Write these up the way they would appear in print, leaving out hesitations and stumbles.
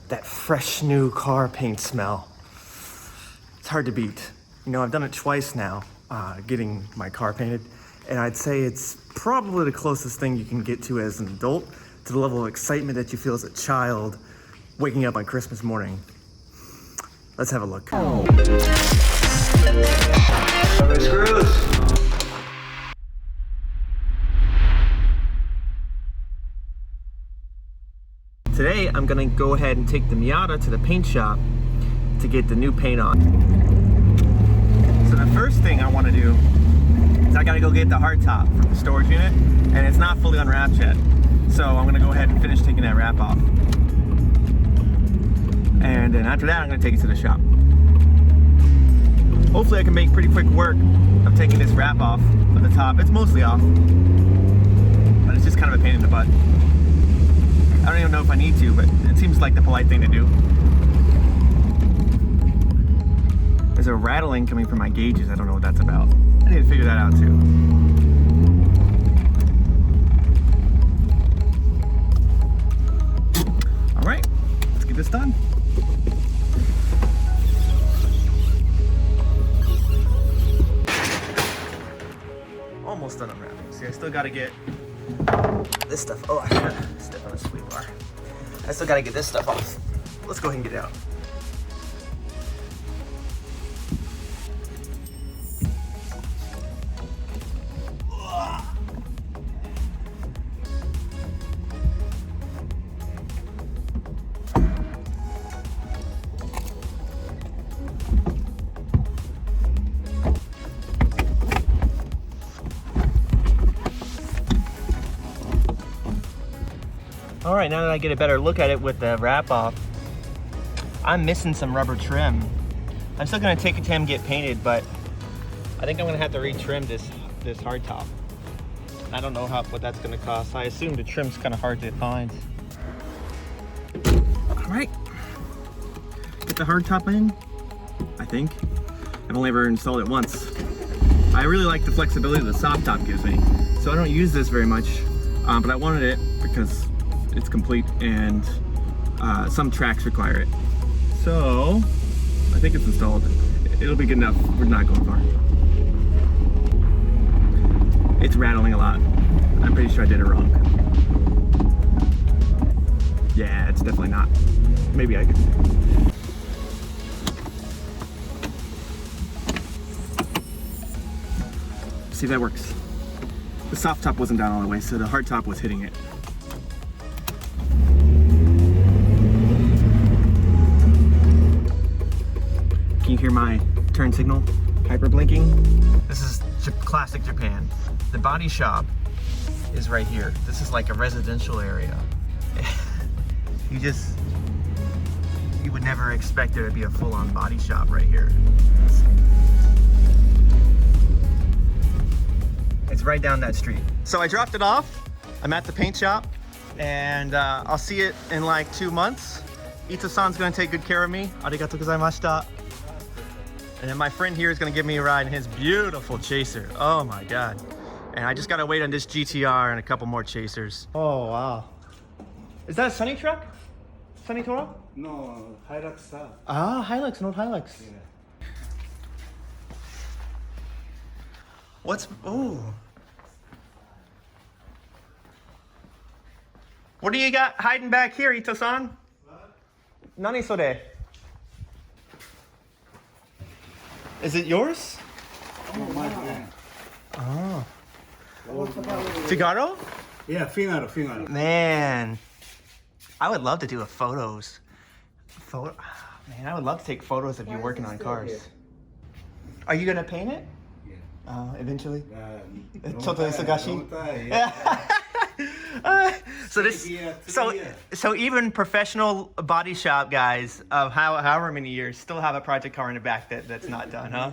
that fresh new car paint smell. It's hard to beat. You know, I've done it twice now, getting my car painted, and I'd say it's probably the closest thing you can get to as an adult to the level of excitement that you feel as a child waking up on Christmas morning. Let's have a look. Screws. Today, I'm gonna go ahead and take the Miata to the paint shop to get the new paint on. So the first thing I wanna do is I gotta go get the hardtop from the storage unit, and it's not fully unwrapped yet. So I'm gonna go ahead and finish taking that wrap off. And then after that, I'm gonna take it to the shop. Hopefully I can make pretty quick work of taking this wrap off of the top. It's mostly off, but it's just kind of a pain in the butt. I don't even know if I need to, but it seems like the polite thing to do. There's a rattling coming from my gauges. I don't know what that's about. I need to figure that out too. All right, let's get this done. Almost done unwrapping. See, I still gotta get this stuff. Oh, I should step on the sweet bar. I still gotta get this stuff off. Let's go ahead and get it out. All right, now that I get a better look at it with the wrap off, I'm missing some rubber trim. I'm still gonna take it to him, get painted, but I think I'm gonna have to retrim this hardtop. I don't know what that's gonna cost. I assume the trim's kind of hard to find. All right, get the hardtop in, I think. I've only ever installed it once. I really like the flexibility the soft top gives me. So I don't use this very much, but I wanted it because it's complete and some tracks require it. So I think it's installed. It'll be good enough. We're not going far. It's rattling a lot. I'm pretty sure I did it wrong. Yeah, it's definitely not. Maybe I could. See if that works. The soft top wasn't down all the way, so the hard top was hitting it. Can you hear my turn signal hyper blinking? This is classic Japan. The body shop is right here. This is like a residential area. You would never expect there to be a full-on body shop right here. It's right down that street. So I dropped it off. I'm at the paint shop, and I'll see it in like 2 months. Ito-san's gonna take good care of me. Arigatou gozaimashita. And then my friend here is gonna give me a ride in his beautiful chaser. Oh my God. And I just gotta wait on this GTR and a couple more chasers. Oh, wow. Is that a Sunny truck? Sunny Toro? No, Hilux. Ah, Hilux, an old Hilux. Yeah. Oh. What do you got hiding back here, Ito-san? Nani sore? Is it yours? Oh, my God. Oh. Figaro? Yeah, Figaro. Man, I would love to do photos. Man, I would love to take photos of you working on cars. Are you gonna paint it? Yeah. Eventually? Chotto isogashi? Yeah. So even professional body shop guys of however many years still have a project car in the back that's not done, huh?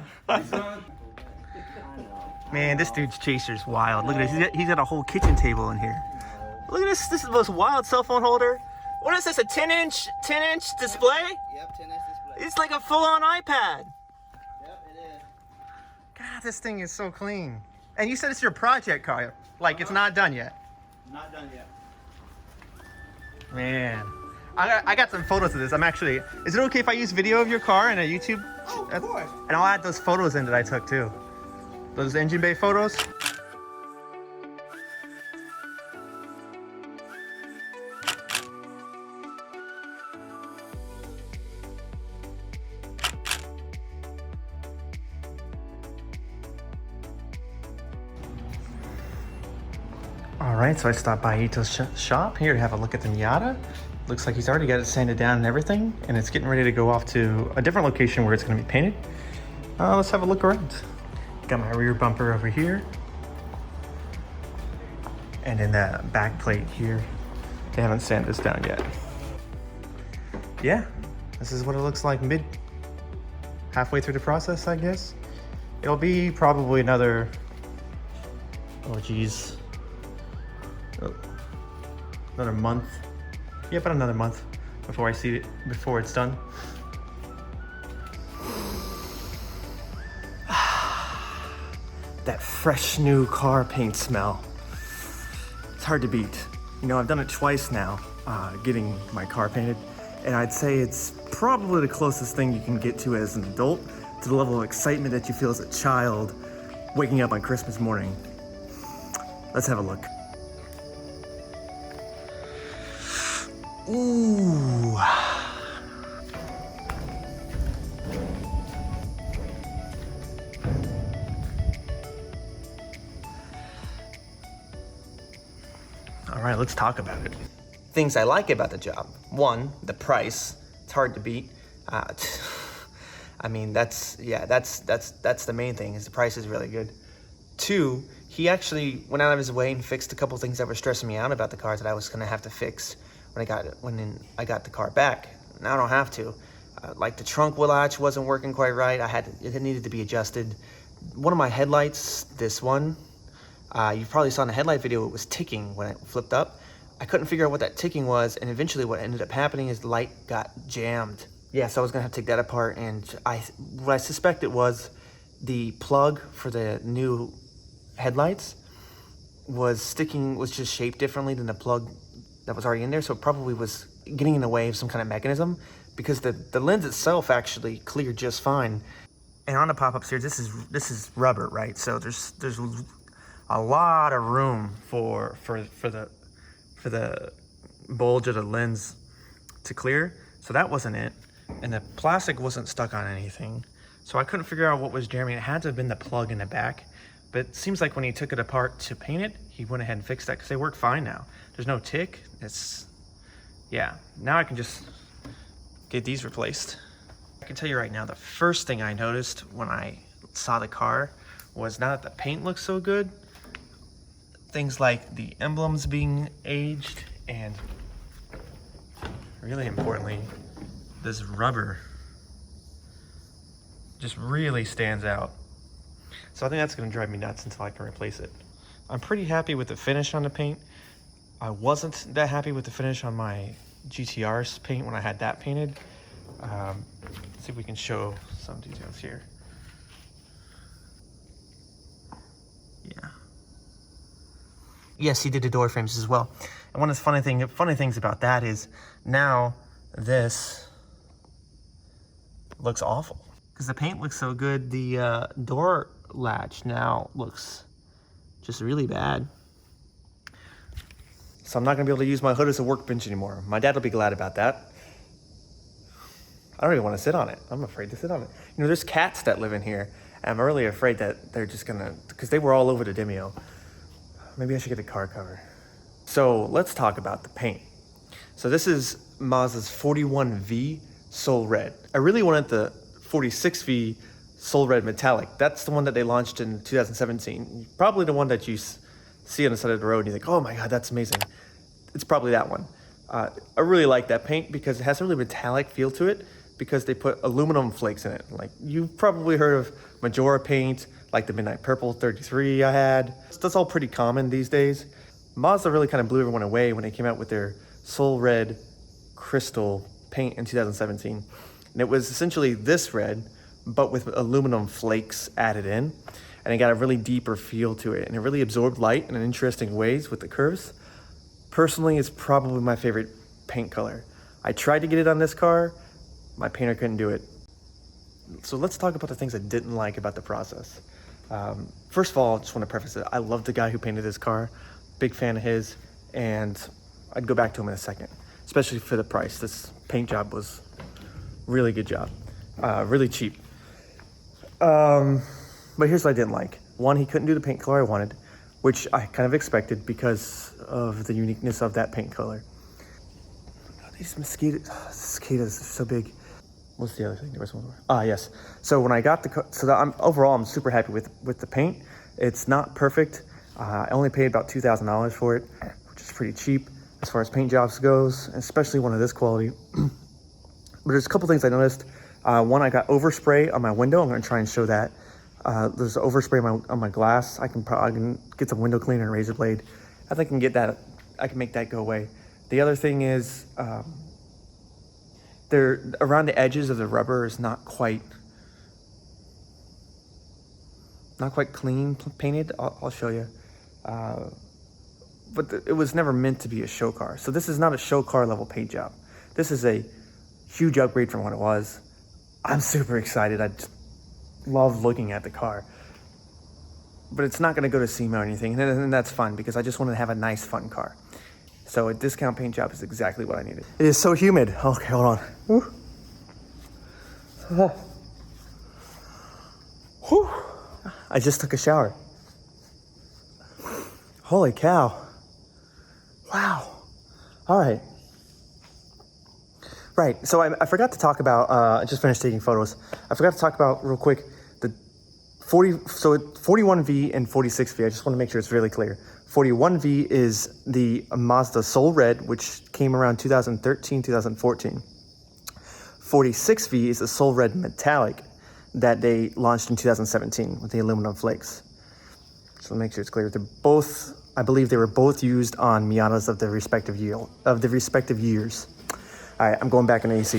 Man, this dude's chaser's wild. Look at this. He's got a whole kitchen table in here. Look at this. This is the most wild cell phone holder. What is this? A 10-inch display? Yep, 10-inch display. It's like a full-on iPad. Yep, it is. God, this thing is so clean. And you said it's your project car. Like, it's not done yet. Not done yet. Man, I got some photos of this. I'm actually, is it okay if I use video of your car in a YouTube? Oh, of course. And I'll add those photos in that I took too. Those engine bay photos. All right, so I stopped by Ito's shop here to have a look at the Miata. Looks like he's already got it sanded down and everything, and it's getting ready to go off to a different location where it's gonna be painted. Let's have a look around. Got my rear bumper over here. And in the back plate here, they haven't sanded this down yet. Yeah, this is what it looks like halfway through the process, I guess. It'll be probably another, oh geez, another month. Yeah, about another month before I see it, before it's done. That fresh new car paint smell. It's hard to beat. You know, I've done it twice now, getting my car painted, and I'd say it's probably the closest thing you can get to as an adult to the level of excitement that you feel as a child waking up on Christmas morning. Let's have a look. Ooh. All right, let's talk about it. Things I like about the job. One, the price. It's hard to beat. I mean, that's the main thing, is the price is really good. Two, he actually went out of his way and fixed a couple things that were stressing me out about the car that I was gonna have to fix when I got the car back. Now I don't have to. Like the trunk latch wasn't working quite right. It needed to be adjusted. One of my headlights, this one, you probably saw in the headlight video, it was ticking when it flipped up. I couldn't figure out what that ticking was, and eventually what ended up happening is the light got jammed. Yeah, so I was gonna have to take that apart, and what I suspect it was the plug for the new headlights was just shaped differently than the plug that was already in there, so it probably was getting in the way of some kind of mechanism, because the lens itself actually cleared just fine. And on the pop-ups here, this is rubber, right? So there's a lot of room for the bulge of the lens to clear. So that wasn't it, and the plastic wasn't stuck on anything. So I couldn't figure out what was jamming. It had to have been the plug in the back. But it seems like when he took it apart to paint it, he went ahead and fixed that because they work fine now. There's no tick. Yeah, now I can just get these replaced. I can tell you right now, the first thing I noticed when I saw the car was, now that the paint looks so good, things like the emblems being aged, and really importantly, this rubber just really stands out. So I think that's gonna drive me nuts until I can replace it. I'm pretty happy with the finish on the paint. I wasn't that happy with the finish on my GTR's paint when I had that painted. Let's see if we can show some details here. Yeah. Yes, he did the door frames as well. And one of the funny things about that is now this looks awful. Because the paint looks so good, the door latch now looks just really bad. So I'm not gonna be able to use my hood as a workbench anymore. My dad will be glad about that. I don't even want to sit on it. I'm afraid to sit on it. You know, there's cats that live in here, and I'm really afraid that they're just gonna, because they were all over the Demio. Maybe I should get a car cover. So let's talk about the paint. So this is Mazda's 41V Soul Red. I really wanted the 46V Soul Red Metallic. That's the one that they launched in 2017. Probably the one that you see on the side of the road and you think, oh my God, that's amazing. It's probably that one. I really like that paint because it has a really metallic feel to it, because they put aluminum flakes in it. Like, you've probably heard of Majora paint, like the Midnight Purple 33 I had. That's all pretty common these days. Mazda really kind of blew everyone away when they came out with their Soul Red Crystal paint in 2017. And it was essentially this red, but with aluminum flakes added in. And it got a really deeper feel to it. And it really absorbed light in interesting ways with the curves. Personally, it's probably my favorite paint color. I tried to get it on this car. My painter couldn't do it. So let's talk about the things I didn't like about the process. First of all, I just want to preface it. I love the guy who painted this car. Big fan of his. And I'd go back to him in a second, especially for the price. This paint job was really good job. Really cheap. But here's what I didn't like. One, he couldn't do the paint color I wanted, which I kind of expected because of the uniqueness of that paint color. These mosquitoes, cicadas are so big. What's the other thing? There was one more. Yes. So when I got overall I'm super happy with the paint. It's not perfect. I only paid about $2,000 for it, which is pretty cheap as far as paint jobs goes, especially one of this quality. But there's a couple things I noticed. One, I got overspray on my window. I'm going to try and show that. There's overspray on my glass. I can get some window cleaner and a razor blade. I think I can get that. I can make that go away. The other thing is, around the edges of the rubber is not quite clean painted. I'll show you. But it was never meant to be a show car. So this is not a show car level paint job. This is a huge upgrade from what it was. I'm super excited. I just love looking at the car. But it's not going to go to SEMA or anything, and that's fun because I just want to have a nice, fun car. So a discount paint job is exactly what I needed. It is so humid. Okay, hold on. Whew. Whew. I just took a shower. Holy cow. Wow. All right. Right, so I forgot to talk about, I just finished taking photos. I forgot to talk about real quick, the 41V and 46V. I just want to make sure it's really clear. 41V is the Mazda Soul Red, which came around 2013, 2014. 46V is the Soul Red Metallic that they launched in 2017 with the aluminum flakes. So make sure it's clear. They're both, I believe they were both used on Miatas of the respective years. All right, I'm going back in AC.